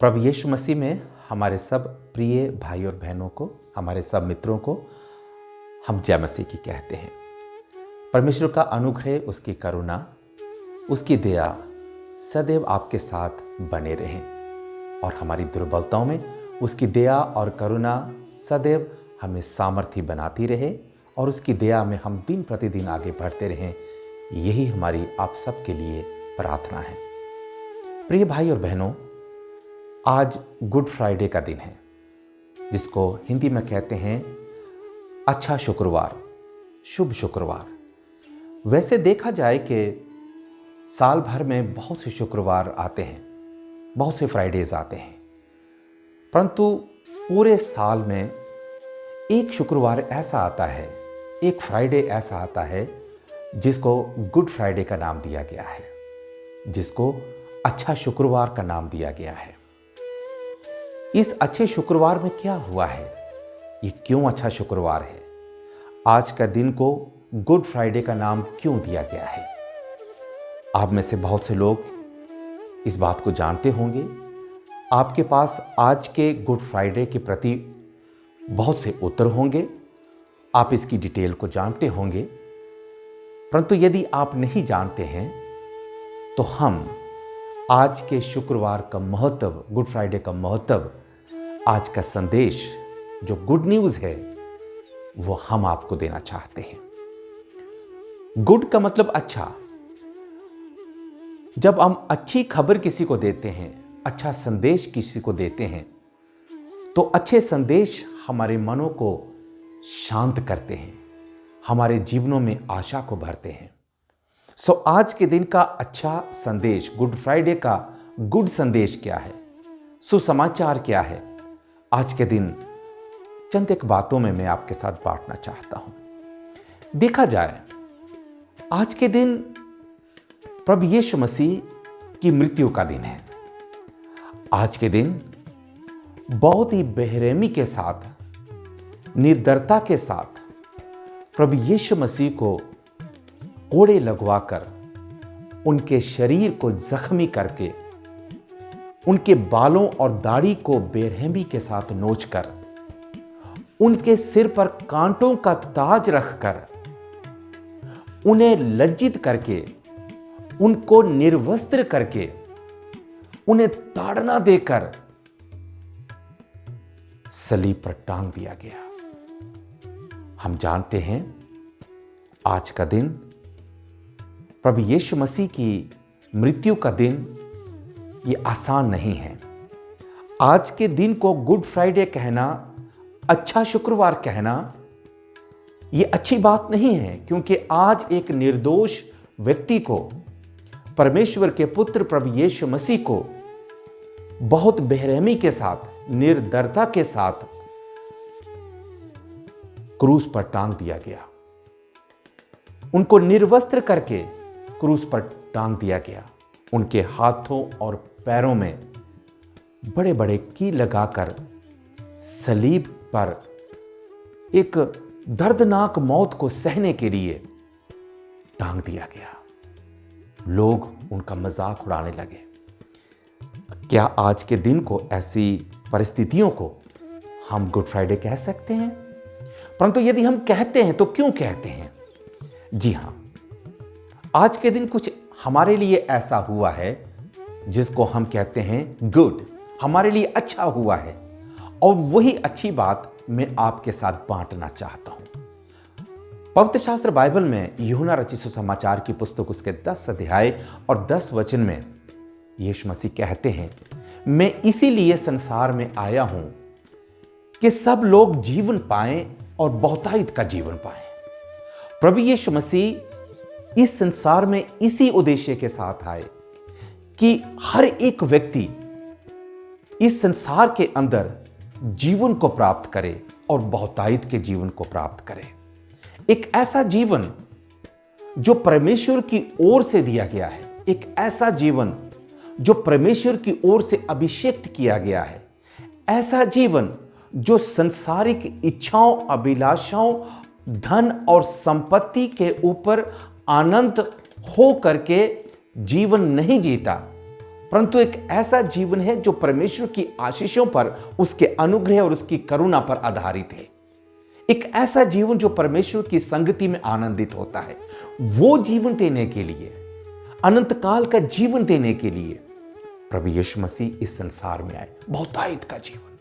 प्रभु यीशु मसीह में हमारे सब प्रिय भाई और बहनों को, हमारे सब मित्रों को हम जय मसीह की कहते हैं। परमेश्वर का अनुग्रह, उसकी करुणा, उसकी दया सदैव आपके साथ बने रहें और हमारी दुर्बलताओं में उसकी दया और करुणा सदैव हमें सामर्थ्य बनाती रहे और उसकी दया में हम दिन प्रतिदिन आगे बढ़ते रहें। यही हमारी आप सबके लिए प्रार्थना है। प्रिय भाई और बहनों, आज गुड फ्राइडे का दिन है, जिसको हिंदी में कहते हैं अच्छा शुक्रवार, शुभ शुक्रवार। वैसे देखा जाए कि साल भर में बहुत से शुक्रवार आते हैं, बहुत से फ्राइडेज आते हैं, परंतु पूरे साल में एक शुक्रवार ऐसा आता है, एक फ्राइडे ऐसा आता है जिसको गुड फ्राइडे का नाम दिया गया है, जिसको अच्छा शुक्रवार का नाम दिया गया है। इस अच्छे शुक्रवार में क्या हुआ है? ये क्यों अच्छा शुक्रवार है? आज का दिन को गुड फ्राइडे का नाम क्यों दिया गया है? आप में से बहुत से लोग इस बात को जानते होंगे। आपके पास आज के गुड फ्राइडे के प्रति बहुत से उत्तर होंगे, आप इसकी डिटेल को जानते होंगे। परंतु यदि आप नहीं जानते हैं तो हम आज के शुक्रवार का महत्व, गुड फ्राइडे का महत्व, आज का संदेश जो गुड न्यूज़ है वो हम आपको देना चाहते हैं। गुड का मतलब अच्छा। जब हम अच्छी खबर किसी को देते हैं, अच्छा संदेश किसी को देते हैं, तो अच्छे संदेश हमारे मनों को शांत करते हैं, हमारे जीवनों में आशा को भरते हैं। आज के दिन का अच्छा संदेश, गुड फ्राइडे का गुड संदेश क्या है, सुसमाचार क्या है, आज के दिन चंद एक बातों में मैं आपके साथ बांटना चाहता हूं। देखा जाए, आज के दिन प्रभु यीशु मसीह की मृत्यु का दिन है। आज के दिन बहुत ही बेरहमी के साथ, निर्दयता के साथ प्रभु यीशु मसीह को कोड़े लगवाकर, उनके शरीर को जख्मी करके, उनके बालों और दाढ़ी को बेरहमी के साथ नोचकर, उनके सिर पर कांटों का ताज रखकर, उन्हें लज्जित करके, उनको निर्वस्त्र करके, उन्हें ताड़ना देकर सलीब पर टांग दिया गया। हम जानते हैं आज का दिन, प्रभु यीशु मसीह की मृत्यु का दिन, ये आसान नहीं है। आज के दिन को गुड फ्राइडे कहना, अच्छा शुक्रवार कहना, ये अच्छी बात नहीं है, क्योंकि आज एक निर्दोष व्यक्ति को, परमेश्वर के पुत्र प्रभु यीशु मसीह को बहुत बेरहमी के साथ, निर्दयता के साथ क्रूस पर टांग दिया गया। उनको निर्वस्त्र करके क्रूस पर टांग दिया गया। उनके हाथों और पैरों में बड़े बड़े कील लगाकर सलीब पर एक दर्दनाक मौत को सहने के लिए टांग दिया गया। लोग उनका मजाक उड़ाने लगे। क्या आज के दिन को, ऐसी परिस्थितियों को हम गुड फ्राइडे कह सकते हैं? परंतु यदि हम कहते हैं तो क्यों कहते हैं? जी हां, आज के दिन कुछ हमारे लिए ऐसा हुआ है जिसको हम कहते हैं गुड, हमारे लिए अच्छा हुआ है, और वही अच्छी बात मैं आपके साथ बांटना चाहता हूं। पवित्र शास्त्र बाइबल में यूहन्ना रचित सुसमाचार की पुस्तक उसके 10 अध्याय और 10 वचन में यीशु मसीह कहते हैं, मैं इसीलिए संसार में आया हूं कि सब लोग जीवन पाएं और बहुतायत का जीवन पाएं। प्रभु यीशु मसीह इस संसार में इसी उद्देश्य के साथ आए कि हर एक व्यक्ति इस संसार के अंदर जीवन को प्राप्त करे और बहुतायत के जीवन को प्राप्त करे। एक ऐसा जीवन जो परमेश्वर की ओर से दिया गया है, एक ऐसा जीवन जो परमेश्वर की ओर से अभिषेक किया गया है, ऐसा जीवन जो संसारिक इच्छाओं, अभिलाषाओं, धन और संपत्ति के ऊपर आनंद हो करके जीवन नहीं जीता, परंतु एक ऐसा जीवन है जो परमेश्वर की आशीषों पर, उसके अनुग्रह और उसकी करुणा पर आधारित है। एक ऐसा जीवन जो परमेश्वर की संगति में आनंदित होता है। वो जीवन देने के लिए, अनंत काल का जीवन देने के लिए प्रभु यीशु मसीह इस संसार में आए। बहुतायत का जीवन,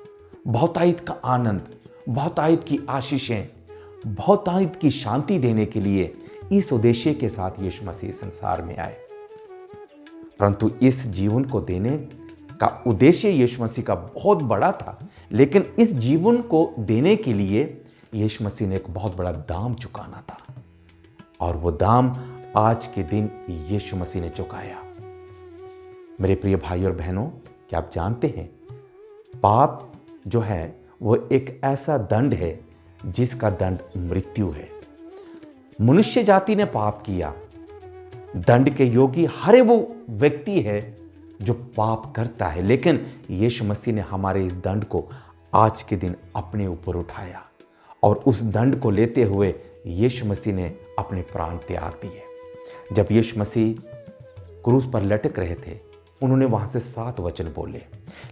बहुतायत का आनंद, बहुतायत की आशीषें, बहुतायत की शांति देने के लिए इस उद्देश्य के साथ यीशु मसीह संसार में आए। परंतु इस जीवन को देने का उद्देश्य यीशु मसीह का बहुत बड़ा था, लेकिन इस जीवन को देने के लिए यीशु मसीह ने एक बहुत बड़ा दाम चुकाना था, और वो दाम आज के दिन यीशु मसीह ने चुकाया। मेरे प्रिय भाई और बहनों, क्या आप जानते हैं, पाप जो है वो एक ऐसा दंड है जिसका दंड मृत्यु है। मनुष्य जाति ने पाप किया, दंड के योगी हर वो व्यक्ति है जो पाप करता है, लेकिन यीशु मसीह ने हमारे इस दंड को आज के दिन अपने ऊपर उठाया, और उस दंड को लेते हुए यीशु मसीह ने अपने प्राण त्याग दिए। जब यीशु मसीह क्रूस पर लटक रहे थे, उन्होंने वहां से 7 वचन बोले,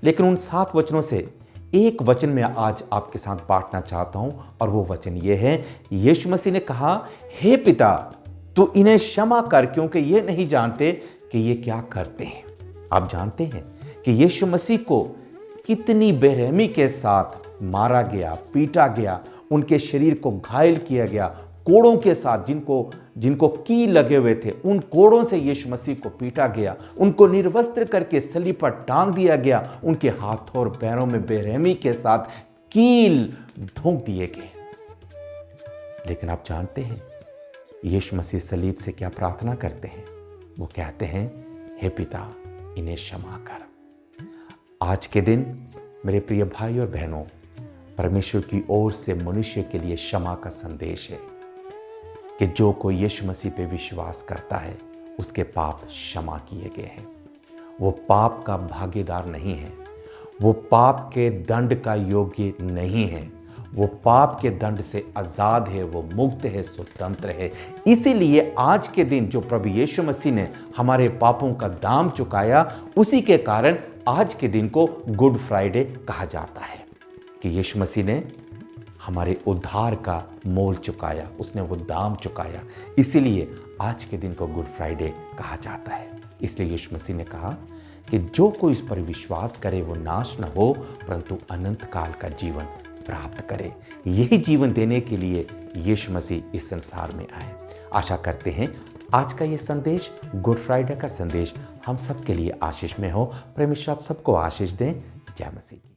लेकिन उन 7 वचनों से एक वचन मैं आज आपके साथ बांटना चाहता हूं, और वो वचन ये है। यीशु मसीह ने कहा, हे पिता, तू इन्हें क्षमा कर, क्योंकि ये नहीं जानते कि ये क्या करते हैं। आप जानते हैं कि यीशु मसीह को कितनी बेरहमी के साथ मारा गया, पीटा गया, उनके शरीर को घायल किया गया, कोड़ों के साथ, जिनको कील लगे हुए थे, उन कोड़ों से यीशु मसीह को पीटा गया, उनको निर्वस्त्र करके सलीब पर टांग दिया गया, उनके हाथों और पैरों में बेरहमी के साथ कील ठोंक दिए गए। लेकिन आप जानते हैं यीशु मसीह सलीब से क्या प्रार्थना करते हैं? वो कहते हैं, हे पिता, इन्हें क्षमा कर। आज के दिन मेरे प्रिय भाई और बहनों, परमेश्वर की ओर से मनुष्य के लिए क्षमा का संदेश है कि जो कोई यीशु मसीह पे विश्वास करता है, उसके पाप क्षमा किए गए हैं। वो पाप का भागीदार नहीं है, वो पाप के दंड का योग्य नहीं है, वो पाप के दंड से आज़ाद है, वो मुक्त है, स्वतंत्र है। इसीलिए आज के दिन जो प्रभु यीशु मसीह ने हमारे पापों का दाम चुकाया, उसी के कारण आज के दिन को गुड फ्राइडे कहा जाता है कि यीशु मसीह ने हमारे उद्धार का मोल चुकाया, उसने वो दाम चुकाया। इसीलिए आज के दिन को गुड फ्राइडे कहा जाता है। इसलिए यीशु मसीह ने कहा कि जो कोई इस पर विश्वास करे वो नाश न हो, परंतु अनंत काल का जीवन प्राप्त करे। यही जीवन देने के लिए यीशु मसीह इस संसार में आए। आशा करते हैं आज का ये संदेश, गुड फ्राइडे का संदेश, हम सब के लिए आशीष में हो। परमेश्वर आप सबको आशीष दें। जय मसीह की।